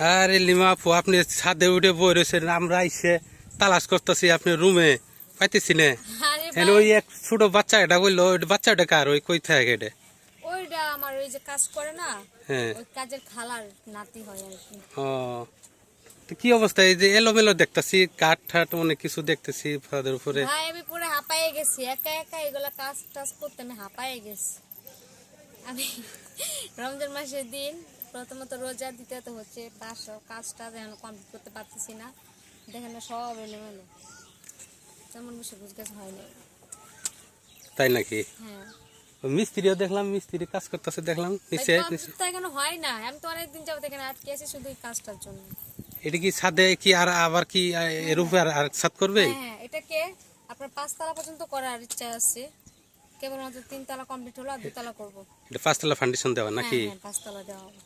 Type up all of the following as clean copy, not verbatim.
আরে লিমা আপু, আপনি ছাদে উঠে বই রয়েছেন, আমরা এসে তালাশ করতেছি আপনি রুমে পাইতেছি না। আরে হ্যাঁ, ভাই ওই এক ছোট বাচ্চা এটা বললো, ওই বাচ্চাটা কার, ওই কই থাকে এটা? ওইটা আমার ওই যে কাজ করে না, হ্যাঁ। ওই কাজের খালার নাতি হয় আর কি। ও, তো কি অবস্থা? এই যে এলোমেলো দেখতেছি, কাঠ ঠাট অনেক কিছু দেখতেছি ছাদের উপরে। ভাই আমি পুরো হাঁপায়ে গেছি, একা একা এগুলা কাজ টাজ করতে আমি হাঁপায়ে গেছি। আমি রমজান মাসের দিন প্রথমত রোজা দিতে তো হচ্ছে, তার সব কাজটা এখন কমপ্লিট করতে পারতেছি না, দেখেন না সব এলোমেলো, তেমন বেশি বুঝগাছ হয় না। তাই নাকি? হ্যাঁ, মিস্ত্রিও দেখলাম, মিস্ত্রি কাজ করতেছে দেখলাম নিচে। তো এখানে হয় না, আমি তো অনেকদিন যাবত এখানে আটকে আছি শুধু এই কাজটার জন্য। এটা কি ছাদে কি আর আবার কি এর উপরে আর ছাদ করবে? হ্যাঁ হ্যাঁ, এটাকে আপনার 5 তলা পর্যন্ত করার ইচ্ছা আছে, কেবলমাত্র 3 তলা কমপ্লিট হলো, আর 2 তলা করবো। এটা 5 তলা ফাউন্ডেশন দেওয়া হ্যাঁ নাকি? হ্যাঁ, 5 তলা দেওয়া হবে।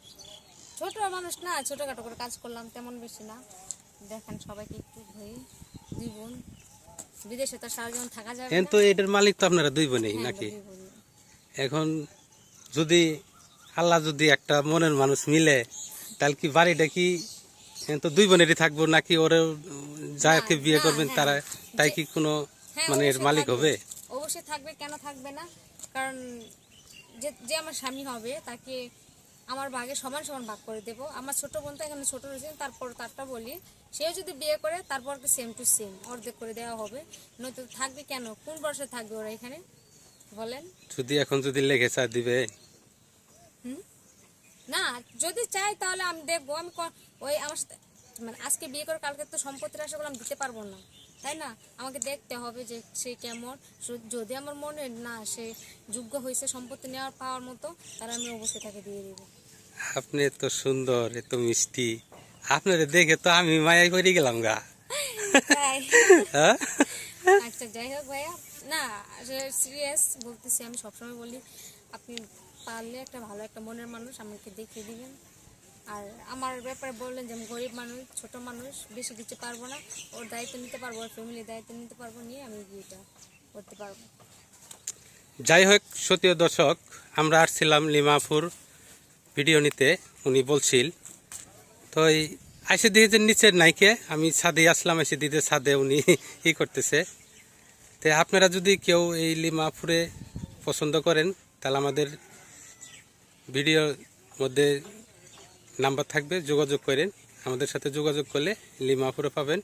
ছোট মানুষ না, ছোটখাটো করে কাজ করলাম, তেমন বেশি না। দেখেন সবাইকে একটু ধরি, 2 বোন, বিদেশে তো সারা জীবন থাকা যাবে এখন না। তো এটার মালিক তো আপনারা 2 বোনই হ্যাঁ, নাকি? 2 বোন। এখন যদি আল্লাহ যদি একটা মনের মানুষ মিলে, তাহলে কি বাড়িটা কি এখন তো 2 বোনেরই থাকবো নাকি? ওরা যাকে বিয়ে না, করবেন হ্যাঁ, তারা, তাই কি কোনো হ্যাঁ, মানে এর অবশ্যই মালিক থাকবে। হবে? অবশ্যই থাকবে, কেন থাকবে না? কারণ যে যে আমার স্বামী হবে তাকে আমার ভাগে সমান সমান ভাগ করে দেবো। আমার ছোট বোন তো এখানে ছোট রয়েছে, তারপর তারটা বলি, সেও যদি বিয়ে করে তারপর সেম টু সেম অর্ধেক করে দেওয়া হবে। নয়তো থাকবে কেন? কোন বর্ষে থাকবে ওরা এখানে বলেন? যদি এখন যদি লেগে চা দিবে, না, যদি চাই তাহলে আমি দেখবো। আমি ওই আমার সাথে মানে আজকে বিয়ে করে কালকে তো সম্পত্তির আশাগুলো আমি দিতে পারবো না, তাই না? আমাকে দেখতে হবে যে সে কেমন। যদি আমার মনে না সে যোগ্য হয়েছে সম্পত্তি নেওয়ার পাওয়ার মতো, তাহলে আমি অবশ্যই তাকে দিয়ে দেবো। আপনি এত সুন্দর, এত মিষ্টি, আপনারে দেখে তো আমি মায়ায় পড়ে গেলাম গা। তাই? হ্যাঁ? আচ্ছা, যাই হোক ভাইয়া, না সিরিয়াস বলতেছি, আমি সবসময় বলি আপনি পারলে একটা ভালো একটা মনের মানুষ আমাকে দেখিয়ে দিবেন। আর আমার ব্যাপারে বললেন যে আমি গরিব মানুষ, ছোট মানুষ, বেশি কিছু পারবো না, ওর দায়িত্ব নিতে পারবো, ওর ফ্যামিলির দায়িত্ব নিতে পারবো, নিয়ে আমি বিয়েটা করতে পারবো। যাই হোক, সতীয় দর্শক, আমরা আসছিলাম লিমাপুর ভিডিও নিতে, উনি বলছিল তো এই আইসে দিয়েছে নিচের নাইকে, আমি ছাদে আসলাম, এসে দিতে ছাদে উনি ই করতেছে। তো আপনারা যদি কেউ এই লিমাপুরে পছন্দ করেন, তাহলে আমাদের ভিডিওর মধ্যে নাম্বার থাকবে, যোগাযোগ করেন, আমাদের সাথে যোগাযোগ করলে লিমাপুরে পাবেন।